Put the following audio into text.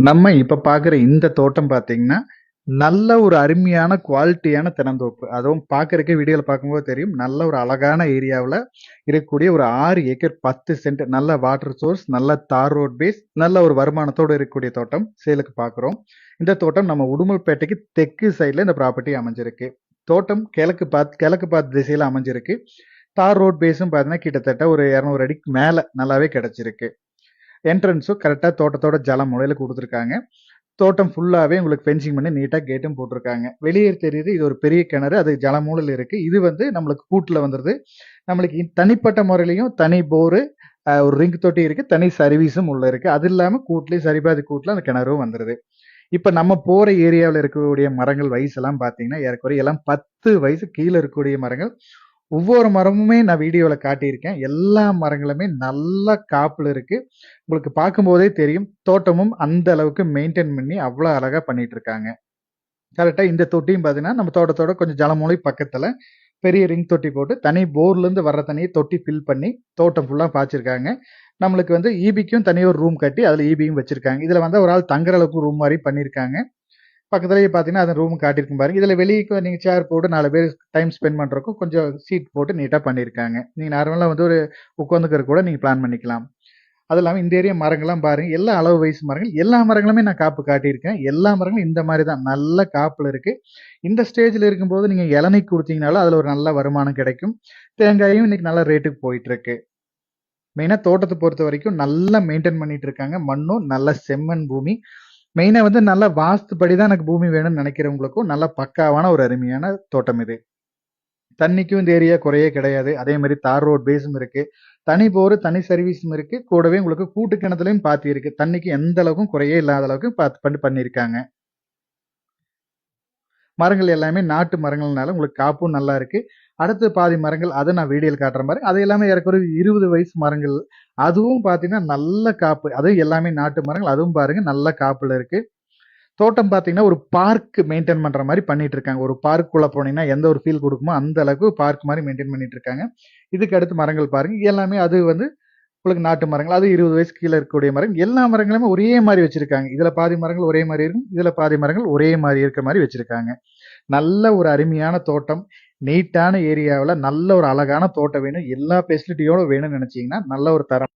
நம்ம இப்ப பார்க்குற இந்த தோட்டம் பார்த்தீங்கன்னா, நல்ல ஒரு அருமையான குவாலிட்டியான தென்னந்தோப்பு. அதுவும் பார்க்கறதுக்கே வீடியோல பார்க்கும்போது தெரியும். நல்ல ஒரு அழகான ஏரியாவுல இருக்கக்கூடிய ஒரு 6 ஏக்கர் 10 சென்ட் நல்ல வாட்டர் சோர்ஸ், நல்ல தார் ரோட் பேஸ், நல்ல ஒரு வருமானத்தோட இருக்கக்கூடிய தோட்டம் சேலுக்கு பார்க்குறோம். இந்த தோட்டம் நம்ம உடுமல்பேட்டைக்கு தெற்கு சைடுல இந்த ப்ராப்பர்ட்டி அமைஞ்சிருக்கு. தோட்டம் கிழக்கு பார்த்த திசையில அமைஞ்சிருக்கு. தார் ரோட் பேஸும் பார்த்தீங்கன்னா, கிட்டத்தட்ட ஒரு 200 அடிக்கு மேல நல்லாவே கிடைச்சிருக்கு. என்ட்ரன்ஸும் கரெக்டா தோட்டத்தோட ஜலம் முறையில குடுத்துருக்காங்க. தோட்டம் ஃபுல்லாவே உங்களுக்கு ஃபென்சிங் பண்ணி நீட்டா கேட்டும் போட்டிருக்காங்க. வெளியே தெரியுது இது ஒரு பெரிய கிணறு. அது ஜலமூலையில இருக்கு. இது வந்து நம்மளுக்கு கூட்டுல வந்துருது. நம்மளுக்கு தனிப்பட்ட முறையிலயும் தனி போரு, ஒரு ரிங் தொட்டி இருக்கு. தனி சர்வீஸும் உள்ள இருக்கு. அது இல்லாம கூட்லயும் சரிபாதி கூட்டுல அந்த கிணறும் வந்துருது. இப்ப நம்ம போற ஏரியாவுல இருக்கக்கூடிய மரங்கள் வயசெல்லாம் பார்த்தீங்கன்னா, ஏறக்குறைய எல்லாம் 10 வயசு கீழ இருக்கக்கூடிய மரங்கள். ஒவ்வொரு மரமுமே நான் வீடியோல காட்டியிருக்கேன். எல்லா மரங்களுமே நல்ல காப்புல இருக்கு. உங்களுக்கு பார்க்கும்போதே தெரியும். தோட்டமும் அந்த அளவுக்கு மெயின்டெயின் பண்ணி அவ்வளோ அழகா பண்ணிட்டு இருக்காங்க. கரெக்ட்டா இந்த தொட்டியும் பார்த்தீங்கன்னா, நம்ம தோட்டத்தோட கொஞ்சம் ஜலமூலை பக்கத்துல பெரிய ரிங் தொட்டி போட்டு தனி போர்லேருந்து வர்ற தண்ணிய தொட்டி ஃபில் பண்ணி தோட்டம் ஃபுல்லா பாய்ச்சிருக்காங்க. நம்மளுக்கு வந்து ஈபிக்கும் தனியா ஒரு ரூம் கட்டி அதுல ஈபியும் வச்சிருக்காங்க. இதுல வந்து ஒரு ஆள் தங்குற அளவுக்கு ரூம் மாரி பண்ணியிருக்காங்க. பக்கத்துலயே பார்த்தீங்கன்னா, அந்த ரூம் காட்டியிருக்கும் பாருங்க. இதுல வெளிய நீங்க சேர் போட்டு 4 பேர் டைம் ஸ்பெண்ட் பண்றதுக்கும் கொஞ்சம் சீட் போட்டு நீட்டா பண்ணியிருக்காங்க. நீங்க நார்மலா வந்து ஒரு உட்காந்துக்கிறதுக்கு கூட நீங்க பிளான் பண்ணிக்கலாம். அது இல்லாம இந்த ஏரியா மரங்கள்லாம் பாருங்க. எல்லா அளவு வயசு மரங்கள். எல்லா மரங்களுமே நான் காப்பு காட்டியிருக்கேன். எல்லா மரங்களும் இந்த மாரி தான். நல்ல காப்புல இருக்கு. இந்த ஸ்டேஜ்ல இருக்கும்போது நீங்க இளநீ குடுத்தீங்கனாலும் அதுல ஒரு நல்ல வருமானம் கிடைக்கும். தேங்காயும் இன்னைக்கு நல்ல ரேட்டுக்கு போயிட்டு இருக்கு. மெயினா தோட்டத்த பொறுத்தவரைக்கும் நல்லா மெயின்டெயின் பண்ணிட்டு இருக்காங்க. மண்ணும் நல்ல செம்மண் பூமி. மெயினா வந்து நல்ல வாஸ்துபடி தான் எனக்கு பூமி வேணும்னு நினைக்கிறவங்களுக்கும் நல்ல பக்காவான ஒரு அருமையான தோட்டம் இது. தண்ணிக்கும் இந்த ஏரியா குறையே கிடையாது. அதே மாரி தார் ரோட் பேஸும் இருக்கு. தனி போரு, தனி சர்வீஸும் இருக்கு. கூடவே உங்களுக்கு கூட்டு கிணத்துலயும் பாத்தி இருக்கு. தண்ணிக்கு எந்த அளவுக்கும் குறையே இல்லாத அளவுக்கு பண்ணியிருக்காங்க. மரங்கள் எல்லாமே நாட்டு மரங்கள்னால உங்களுக்கு காப்பும் நல்லா இருக்கு. அடுத்து பாதி மரங்கள் அத நான் வீடியோல காட்டுறேன் பாருங்க. அது எல்லாமே ஏறக்குறைய 20 வயசு மரங்கள். அதுவும் பார்த்தீங்கன்னா, நல்ல காப்பு. அதுவும் எல்லாமே நாட்டு மரங்கள். அதுவும் பாருங்க நல்ல காப்புல இருக்கு. தோட்டம் பார்த்தீங்கன்னா, ஒரு பார்க் மெயின்டெயின் பண்ற மாரி பண்ணிட்டு இருக்காங்க. ஒரு பார்க்குள்ள போனீங்கன்னா, எந்த ஒரு ஃபீல் குடுக்குமோ, அந்த அளவுக்கு பார்க் மாரி மெயின்டெயின் பண்ணிட்டு இருக்காங்க. இதுக்கு அடுத்து மரங்கள் பாருங்க. எல்லாமே அது வந்து உங்களுக்கு நாட்டு மரங்கள். அது 20 வயசுக்கு கீழ இருக்கக்கூடிய மரம். எல்லா மரங்களுமே ஒரே மாரி வச்சிருக்காங்க. இதுல பாதி மரங்கள் ஒரே மாரி இருக்கும். இதுல பாதி மரங்கள் ஒரே மாரி இருக்க மாரி வச்சிருக்காங்க. நல்ல ஒரு அருமையான தோட்டம். நீட்டான ஏரியாவுல நல்ல ஒரு அழகான தோட்டம் வேணும். எல்லா ஃபெசிலிட்டியோட வேணும்னு நெனச்சீங்கன்னா, நல்ல ஒரு தரம்